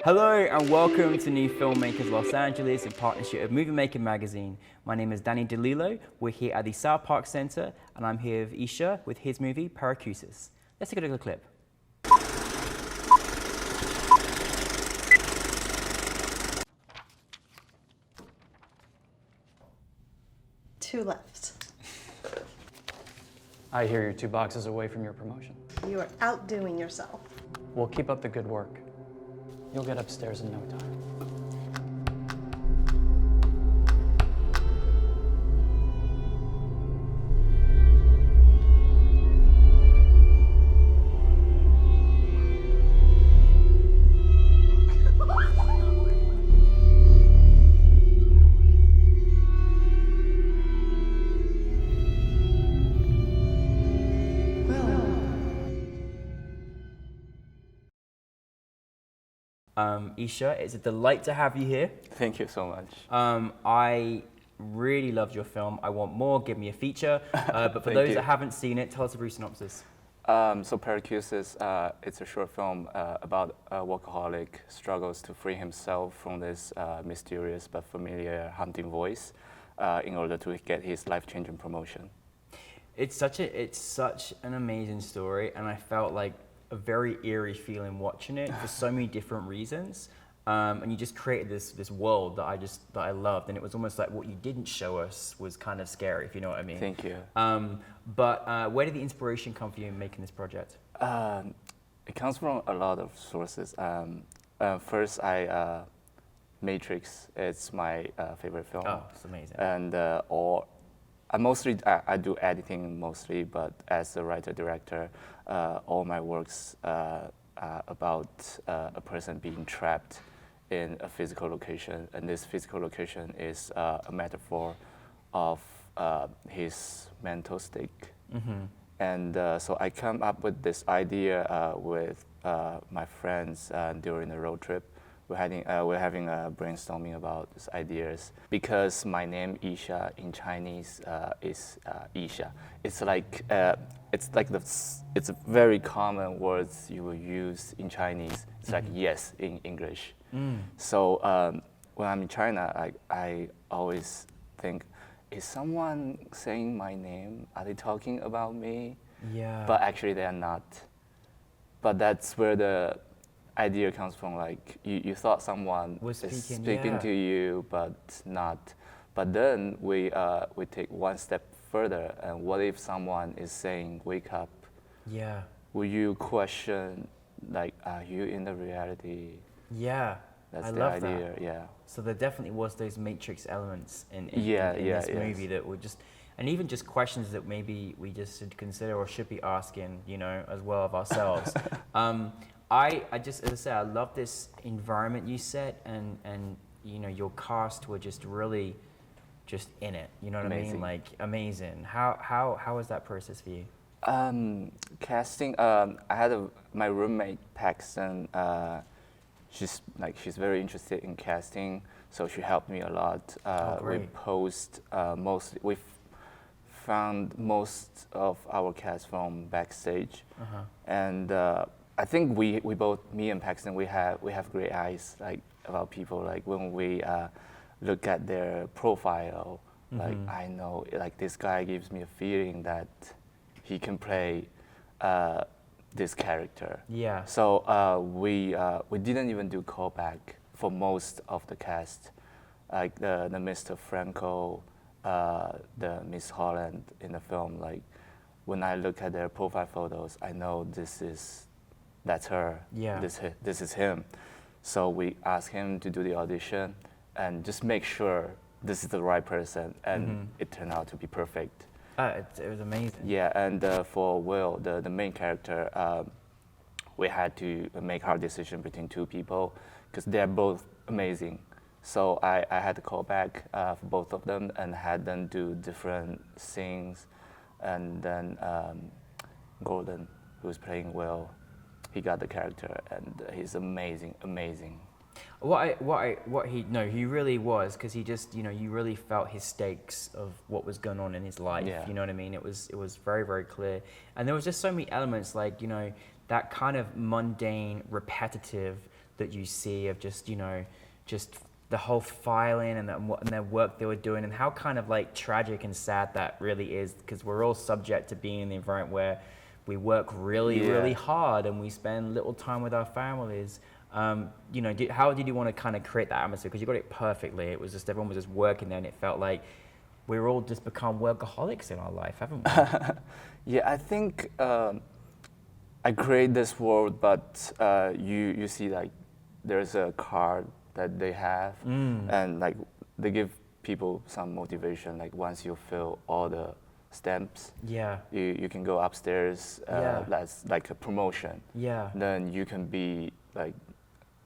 Hello and welcome to New Filmmakers Los Angeles in partnership with Movie Maker magazine. My name is Danny DeLillo. We're here at the South Park Center and I'm here with Yixia with his movie Paracusis. Let's take a look at the clip. Two left. I hear you're 2 boxes away from your promotion. You are outdoing yourself. Well, keep up the good work. You'll get upstairs in no time. Yixia, it's a delight to have you here. Thank you so much. I really loved your film. I want more, give me a feature. But for Thank those you. that haven't seen it, tell us a brief synopsis. So Paracusis, it's a short film about a workaholic struggles to free himself from this mysterious but familiar haunting voice in order to get his life-changing promotion. It's such an amazing story, and I felt like a very eerie feeling watching it for so many different reasons. And you just created this world that I loved, and it was almost like what you didn't show us was kind of scary, if you know what I mean. Thank you. But where did the inspiration come for you in making this project? It comes from a lot of sources. First, Matrix. It's my favorite film. Oh, it's amazing. And I do editing mostly, but as a writer-director, all my works are about a person being trapped in a physical location, and this physical location is a metaphor of his mental state. Mm-hmm. And so I come up with this idea with my friends during a road trip. We're having a brainstorming about these ideas because my name Yixia in Chinese is Yixia. It's a very common words you will use in Chinese. It's like yes in English. So when I'm in China, I always think, is someone saying my name? Are they talking about me? Yeah. But actually they are not. But that's where the idea comes from. Like you thought someone was is speaking speaking to you, but not. But then we take one step further, and what if someone is saying, "Wake up"? Yeah. Will you question, like, are you in the reality? Yeah. That's I the love idea. that. Yeah. So there definitely was those Matrix elements in Yeah, this yes. movie that were just, and even just questions that maybe we just should consider or should be asking, you know, as well of ourselves. I just, as I say, I love this environment you set, and you know, your cast were just really just in it. You know what I mean? Amazing. Like amazing. How was that process for you? Casting. I had my roommate Paxton. She's very interested in casting, so she helped me a lot. We great. we found most of our cast from backstage, and I think we both, me and Paxton, we have great eyes like about people. Like when we look at their profile, like I know like this guy gives me a feeling that he can play this character. Yeah. So we didn't even do callback for most of the cast, like the Mr. Franco, the Miss Holland in the film. Like when I look at their profile photos, I know that's her. Yeah. This is him. So we asked him to do the audition and just make sure this is the right person, and it turned out to be perfect. It was amazing. Yeah, and for Will, the main character, we had to make hard decision between two people because they're both amazing. So I had to call back for both of them and had them do different scenes. And then Gordon, who's playing Will, he got the character, and he's amazing. He really was, because he just, you know, you really felt his stakes of what was going on in his life. Yeah. You know what I mean? It was very, very clear, and there was just so many elements, like, you know, that kind of mundane, repetitive, that you see of just, you know, just the whole filing and their work they were doing, and how kind of like tragic and sad that really is, because we're all subject to being in the environment where we work really hard and we spend little time with our families. You know, how did you want to kind of create that atmosphere? Because you got it perfectly. It was just, everyone was just working there, and it felt like we were all just become workaholics in our life, haven't we? Yeah, I think I create this world, but you see like there's a card that they have, and like they give people some motivation. Like once you fill all the stamps, you can go upstairs. That's like a promotion. Then you can be like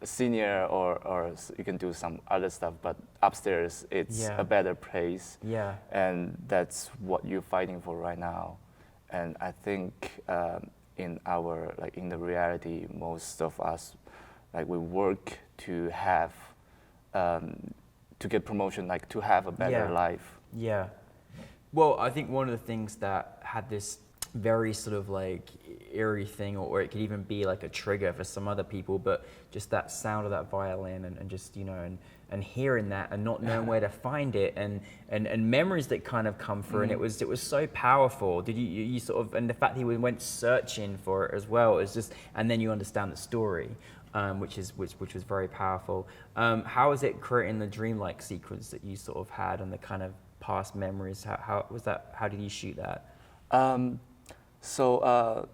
a senior, or you can do some other stuff. But upstairs, it's a better place. And that's what you're fighting for right now. And I think in our in the reality, most of us we work to have to get promotion, like to have a better life. Well, I think one of the things that had this very sort of like eerie thing, or it could even be like a trigger for some other people, but just that sound of that violin and just, you know, and hearing that and not knowing where to find it, and memories that kind of come through, and it was so powerful. Did you sort of, and the fact that he went searching for it as well is just, and then you understand the story, which was very powerful. How is it creating the dreamlike sequence that you sort of had and the kind of past memories? How was that? How did you shoot that? So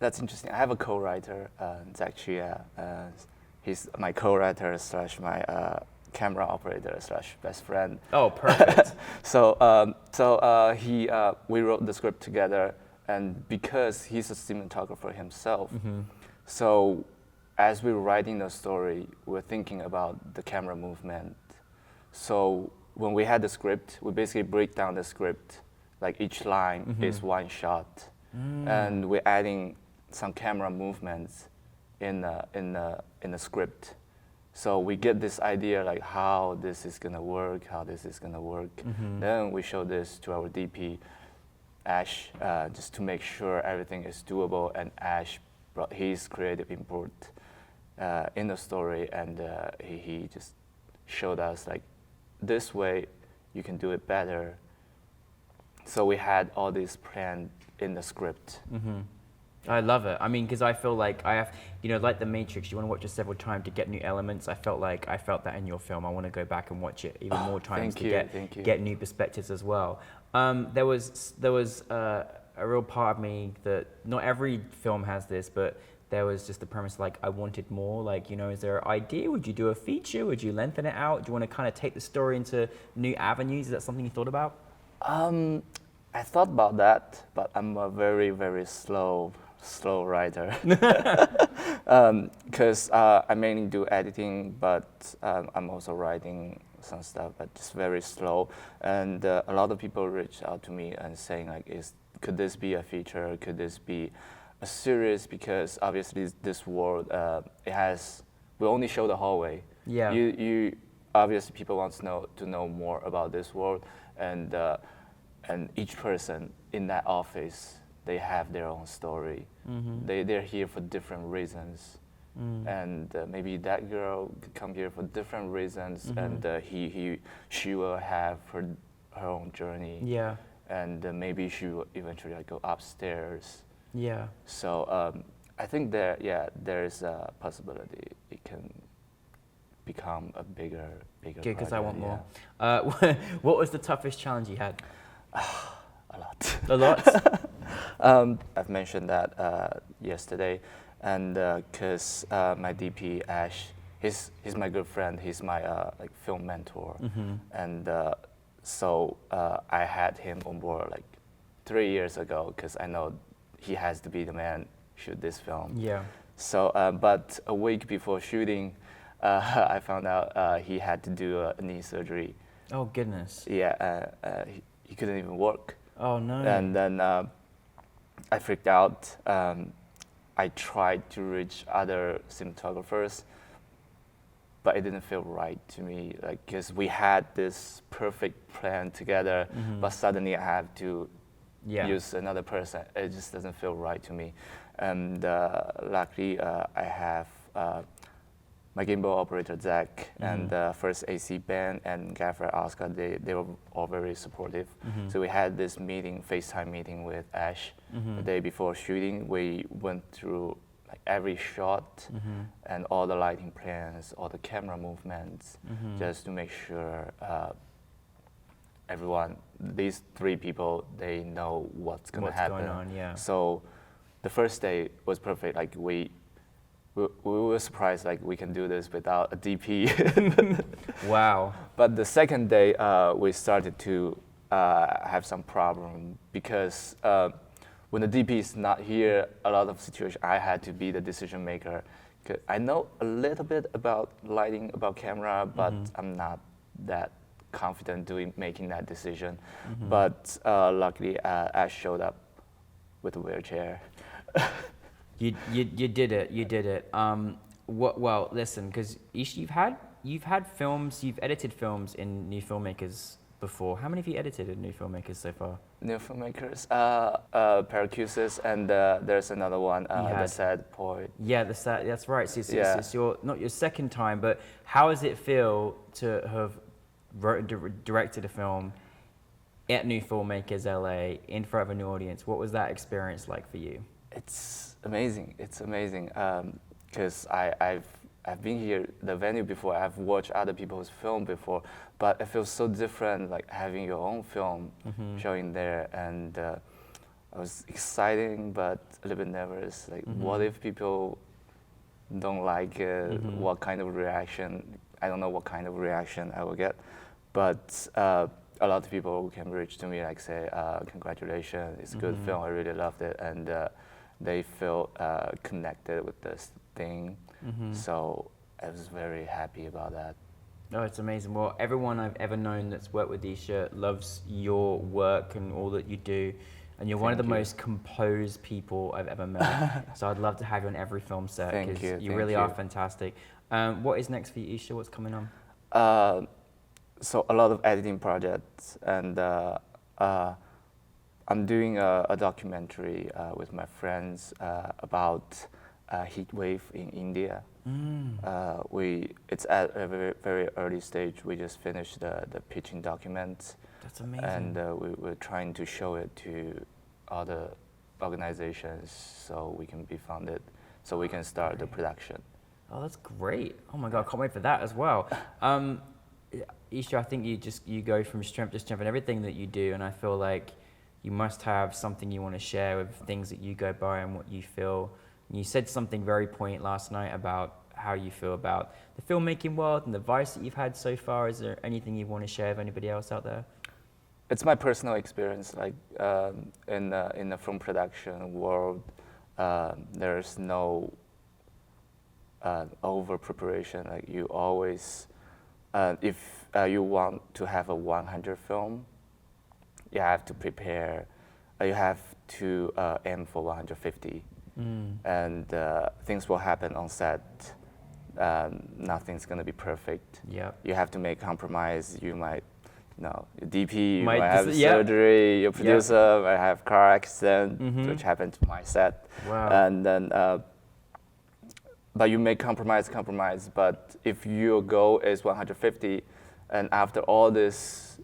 that's interesting. I have a co-writer, Yixia. He's my co-writer / my camera operator / best friend. Oh, perfect. We wrote the script together, and because he's a cinematographer himself, so as we were writing the story, we're thinking about the camera movement. So when we had the script, we basically break down the script. Like each line is one shot, and we're adding some camera movements in the script. So we get this idea like how this is gonna work, Then we show this to our DP, Ash, just to make sure everything is doable. And Ash brought his creative input in the story, and he just showed us like this way you can do it better. So we had all this planned in the script. I love it. I mean, because I feel like I have, you know, like The Matrix, you want to watch it several times to get new elements. I felt that in your film. I want to go back and watch it even more times to get new perspectives as well. There was a real part of me that, not every film has this, but there was just the premise like I wanted more. Like, you know, is there an idea? Would you do a feature? Would you lengthen it out? Do you want to kind of take the story into new avenues? Is that something you thought about? I thought about that, but I'm a very, very slow writer. Because I mainly do editing, but I'm also writing some stuff, but just very slow. And a lot of people reach out to me and saying like, could this be a feature? Could this be a series? Because obviously this world, we only show the hallway. You obviously people want to know more about this world, and each person in that office, they have their own story. They're here for different reasons, and maybe that girl could come here for different reasons, and she will have her own journey. And maybe she will eventually go upstairs. So I think there's a possibility it can become a bigger because project. I want more. What was the toughest challenge you had? A lot. A lot? I've mentioned that yesterday, and because my DP Ash, he's my good friend. He's my film mentor, and so I had him on board 3 years ago because I know he has to be the man shoot this film. So, but a week before shooting, I found out he had to do a knee surgery. Oh goodness. He couldn't even work. Oh no. And then I freaked out. I tried to reach other cinematographers, but it didn't feel right to me. Because we had this perfect plan together, but suddenly I have to use another person. It just doesn't feel right to me. And luckily, I have my gimbal operator Zach, and first AC Ben and gaffer Oscar, they were all very supportive. So we had this meeting, FaceTime meeting with Ash the day before shooting. We went through like every shot and all the lighting plans, all the camera movements, just to make sure everyone, these three people, they know what's going to happen. Going on, yeah. So the first day was perfect. Like we were surprised, like we can do this without a DP. Wow. But the second day, we started to have some problem because when the DP is not here, a lot of situations I had to be the decision maker. 'Cause I know a little bit about lighting, about camera, but I'm not that confident making that decision. But luckily, Ash showed up with a wheelchair. You did it. You did it. Well, listen, because you've had films, you've edited films in New Filmmakers before. How many have you edited in New Filmmakers so far? New Filmmakers, Paracusis, and there's another one, The Sad Poet. Yeah, that's right. So Yeah. it's not your second time, but how does it feel to have directed a film at New Filmmakers LA in front of a new audience? What was that experience like for you? It's amazing. It's amazing because I've been here, the venue before. I've watched other people's film before, but it feels so different, like having your own film showing there. And I was exciting, but a little bit nervous. Like, what if people don't like it? What kind of reaction? I don't know what kind of reaction I will get, but a lot of people can reach to me, like say, "Congratulations, it's a good film. I really loved it," and they feel connected with this thing. So I was very happy about that. Oh, it's amazing. Well, everyone I've ever known that's worked with Yixia loves your work and all that you do. And you're one of the most composed people I've ever met. So I'd love to have you on every film set because you really are fantastic. What is next for you, Yixia? What's coming on? So a lot of editing projects, and I'm doing a documentary with my friends about heat wave in India. It's at a very, very early stage. We just finished the pitching document. That's amazing. And we're trying to show it to other organizations so we can be funded, so we can start the production. Oh, that's great. Oh my God, I can't wait for that as well. Yixia, I think you go from strength to strength in everything that you do, and I feel like you must have something you want to share with things that you go by and what you feel. And you said something very poignant last night about how you feel about the filmmaking world and the advice that you've had so far. Is there anything you want to share with anybody else out there? It's my personal experience. Like in the film production world, there's no over preparation. Like you always, if you want to have a 100 film, you have to prepare. You have to aim for 150, and things will happen on set. Nothing's gonna be perfect. Yep. You have to make compromise. You might, your DP Might might have surgery. Your producer might have car accident, which happened to my set. Wow. And then, but you make compromise. But if your goal is 150, and after all these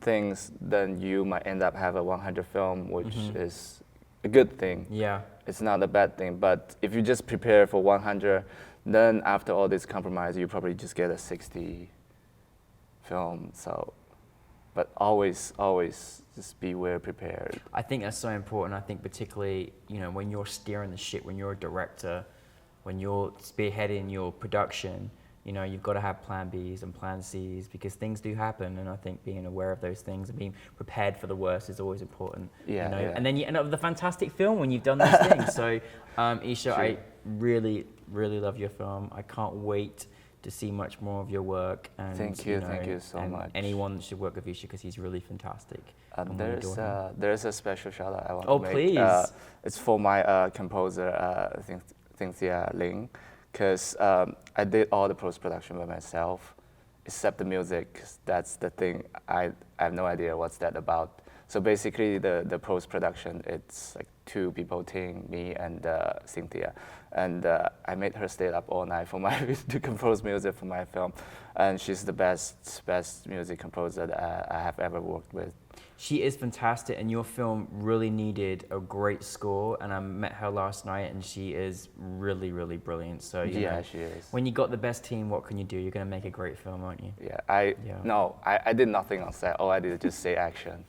things, then you might end up have a 100 film, which is a good thing. Yeah. It's not a bad thing. But if you just prepare for 100, then after all this compromise, you probably just get a 60 film. So, but always just be well prepared. I think that's so important. I think particularly, when you're steering the ship, when you're a director, when you're spearheading your production, you've got to have plan Bs and plan Cs because things do happen. And I think being aware of those things and being prepared for the worst is always important. Yeah. And then you end up with a fantastic film when you've done those things. So, Yixia, I really, really love your film. I can't wait to see much more of your work. And, thank you so much. Anyone should work with Yixia because he's really fantastic. There's a special shout out I want to make. Oh, please. It's for my composer, Yixia Ling, because I did all the post-production by myself, except the music. 'Cause that's the thing I I have no idea what's that about. So basically, the post-production, it's like 2 people team, me and Cynthia. And I made her stay up all night for to compose music for my film. And she's the best music composer that I have ever worked with. She is fantastic, and your film really needed a great score. And I met her last night, and she is really, really brilliant. So you know, she is. when you got the best team, what can you do? You're going to make a great film, aren't you? Yeah, I did nothing on set. All I did was just say action.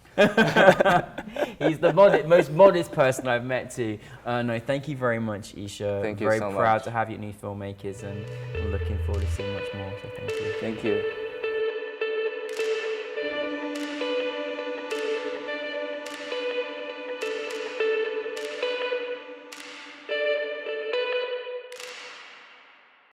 He's the most modest person I've met too. No, thank you very much, Yixia. Thank you very so proud much. to have you at New Filmmakers, and I'm looking forward to seeing much more. So thank you. Thank you.